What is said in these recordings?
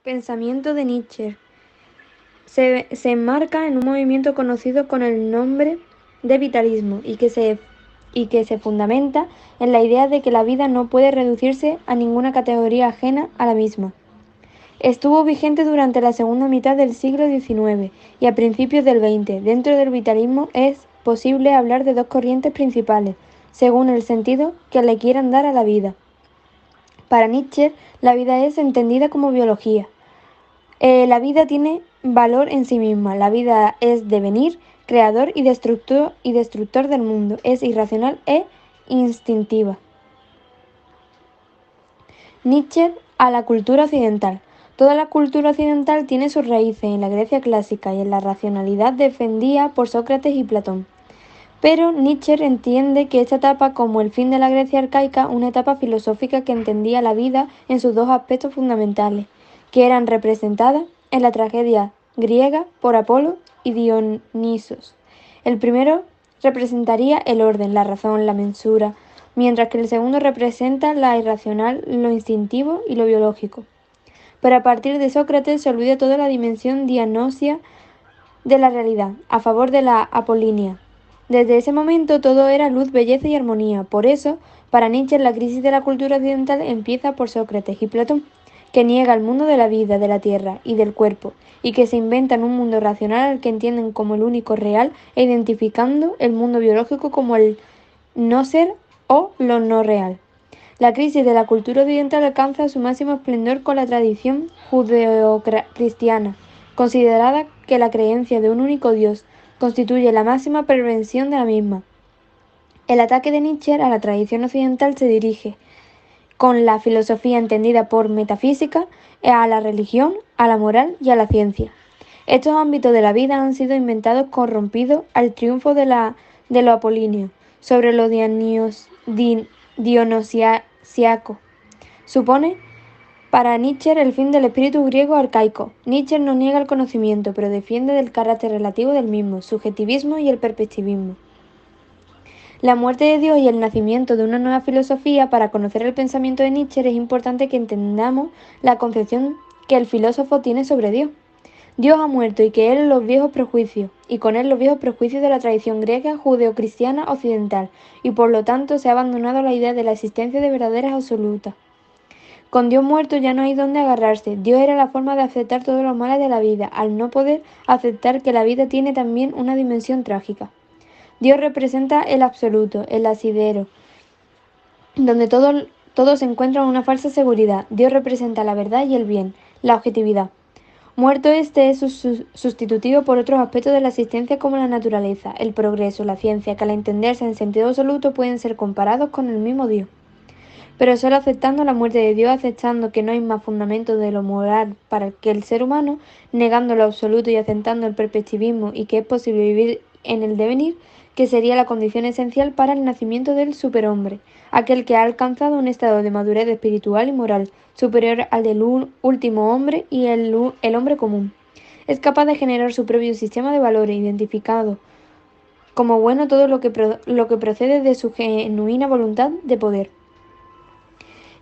Pensamiento de Nietzsche se enmarca en un movimiento conocido con el nombre de vitalismo y que se fundamenta en la idea de que la vida no puede reducirse a ninguna categoría ajena a la misma. Estuvo vigente durante la segunda mitad del siglo XIX y a principios del XX. Dentro del vitalismo es posible hablar de dos corrientes principales, según el sentido que le quieran dar a la vida. Para Nietzsche, la vida es entendida como biología. La vida tiene valor en sí misma. La vida es devenir, creador y destructor del mundo. Es irracional e instintiva. Nietzsche a la cultura occidental. Toda la cultura occidental tiene sus raíces en la Grecia clásica y en la racionalidad defendida por Sócrates y Platón. Pero Nietzsche entiende que esta etapa, como el fin de la Grecia arcaica, una etapa filosófica que entendía la vida en sus dos aspectos fundamentales, que eran representadas en la tragedia griega por Apolo y Dionisos. El primero representaría el orden, la razón, la mensura, mientras que el segundo representa la irracional, lo instintivo y lo biológico. Pero a partir de Sócrates se olvida toda la dimensión diagnosia de la realidad, a favor de la apolínea. Desde ese momento todo era luz, belleza y armonía. Por eso, para Nietzsche, la crisis de la cultura occidental empieza por Sócrates y Platón, que niega el mundo de la vida, de la tierra y del cuerpo, y que se inventan un mundo racional al que entienden como el único real e identificando el mundo biológico como el no ser o lo no real. La crisis de la cultura occidental alcanza su máximo esplendor con la tradición judeocristiana, considerada que la creencia de un único Dios constituye la máxima perversión de la misma. El ataque de Nietzsche a la tradición occidental se dirige, con la filosofía entendida por metafísica, a la religión, a la moral y a la ciencia. Estos ámbitos de la vida han sido inventados corrompidos al triunfo de lo apolíneo sobre lo dionisiaco. Supone para Nietzsche el fin del espíritu griego arcaico. Nietzsche no niega el conocimiento, pero defiende del carácter relativo del mismo, subjetivismo y el perspectivismo. La muerte de Dios y el nacimiento de una nueva filosofía. Para conocer el pensamiento de Nietzsche es importante que entendamos la concepción que el filósofo tiene sobre Dios. Dios ha muerto y que él los viejos prejuicios, y con él los viejos prejuicios de la tradición griega judeocristiana occidental, y por lo tanto se ha abandonado la idea de la existencia de verdaderas absolutas. Con Dios muerto ya no hay dónde agarrarse. Dios era la forma de aceptar todos los males de la vida, al no poder aceptar que la vida tiene también una dimensión trágica. Dios representa el absoluto, el asidero, donde todo se encuentra en una falsa seguridad. Dios representa la verdad y el bien, la objetividad. Muerto este es sustitutivo por otros aspectos de la existencia como la naturaleza, el progreso, la ciencia, que al entenderse en sentido absoluto pueden ser comparados con el mismo Dios. Pero solo aceptando la muerte de Dios, aceptando que no hay más fundamento de lo moral para que el ser humano, negando lo absoluto y aceptando el perspectivismo y que es posible vivir en el devenir, que sería la condición esencial para el nacimiento del superhombre, aquel que ha alcanzado un estado de madurez espiritual y moral superior al del último hombre y el hombre común. Es capaz de generar su propio sistema de valores, identificado como bueno todo lo que procede de su genuina voluntad de poder.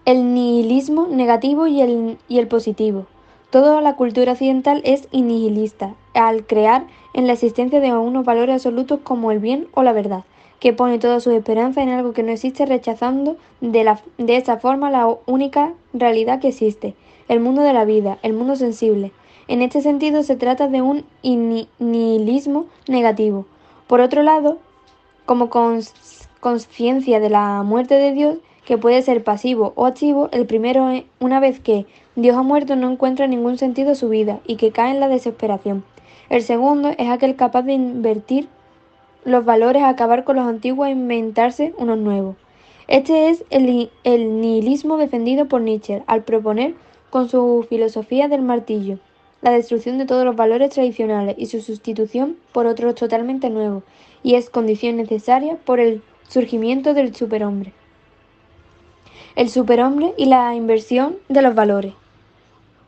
El nihilismo negativo y el positivo. Toda la cultura occidental es nihilista, al crear en la existencia de unos valores absolutos como el bien o la verdad, que pone toda su esperanza en algo que no existe, rechazando de esa forma la única realidad que existe, el mundo de la vida, el mundo sensible. En este sentido se trata de un nihilismo negativo. Por otro lado, como conciencia de la muerte de Dios, que puede ser pasivo o activo, el primero, una vez que Dios ha muerto, no encuentra ningún sentido su vida y que cae en la desesperación. El segundo es aquel capaz de invertir los valores, acabar con los antiguos e inventarse unos nuevos. Este es el nihilismo defendido por Nietzsche al proponer con su filosofía del martillo la destrucción de todos los valores tradicionales y su sustitución por otros totalmente nuevos, y es condición necesaria por el surgimiento del superhombre. El superhombre y la inversión de los valores.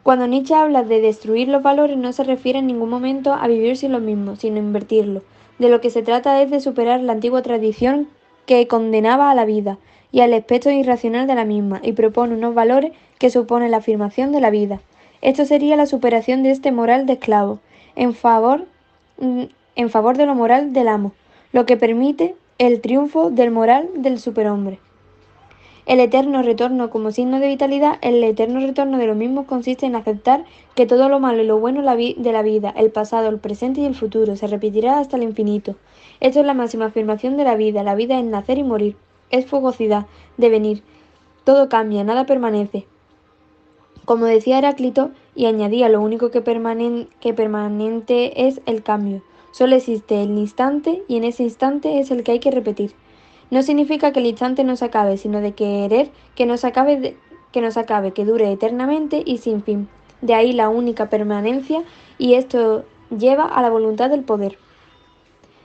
Cuando Nietzsche habla de destruir los valores no se refiere en ningún momento a vivir sin los mismos, sino a invertirlos. De lo que se trata es de superar la antigua tradición que condenaba a la vida y al aspecto irracional de la misma, y propone unos valores que suponen la afirmación de la vida. Esto sería la superación de este moral de esclavo, en favor, en favor de lo moral del amo, lo que permite el triunfo del moral del superhombre. El eterno retorno como signo de vitalidad, el eterno retorno de lo mismo consiste en aceptar que todo lo malo y lo bueno de la vida, el pasado, el presente y el futuro, se repetirá hasta el infinito. Esto es la máxima afirmación de la vida es nacer y morir, es fugosidad, devenir. Todo cambia, nada permanece. Como decía Heráclito, y añadía, lo único que permanente es el cambio. Solo existe el instante y en ese instante es el que hay que repetir. No significa que el instante no se acabe, sino de querer que no se acabe, que dure eternamente y sin fin. De ahí la única permanencia y esto lleva a la voluntad del poder.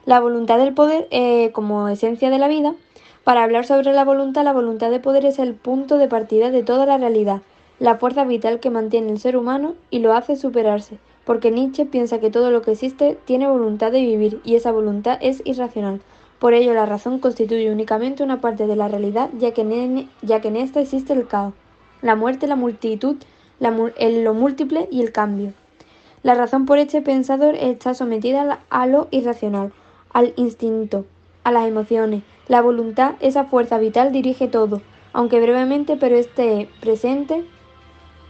La voluntad del poder como esencia de la vida. Para hablar sobre la voluntad de poder es el punto de partida de toda la realidad, la fuerza vital que mantiene el ser humano y lo hace superarse, porque Nietzsche piensa que todo lo que existe tiene voluntad de vivir y esa voluntad es irracional. Por ello la razón constituye únicamente una parte de la realidad, ya que en esta existe el caos, la muerte, la multitud, lo múltiple y el cambio. La razón por este pensador está sometida a lo irracional, al instinto, a las emociones. La voluntad, esa fuerza vital, dirige todo, aunque brevemente, pero esté presente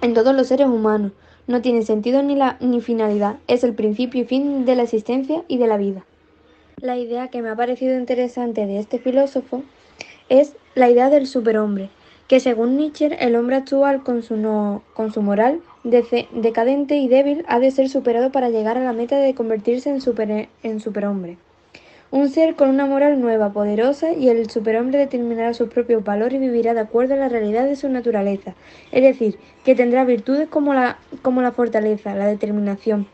en todos los seres humanos. No tiene sentido ni finalidad, es el principio y fin de la existencia y de la vida. La idea que me ha parecido interesante de este filósofo es la idea del superhombre, que según Nietzsche el hombre actual con su moral decadente y débil ha de ser superado para llegar a la meta de convertirse en superhombre. Un ser con una moral nueva, poderosa, y el superhombre determinará sus propios valores y vivirá de acuerdo a la realidad de su naturaleza, es decir, que tendrá virtudes como la fortaleza, la determinación,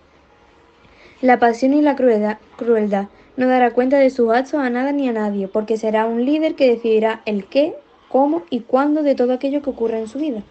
la pasión y la crueldad. No dará cuenta de sus actos a nada ni a nadie, porque será un líder que decidirá el qué, cómo y cuándo de todo aquello que ocurra en su vida.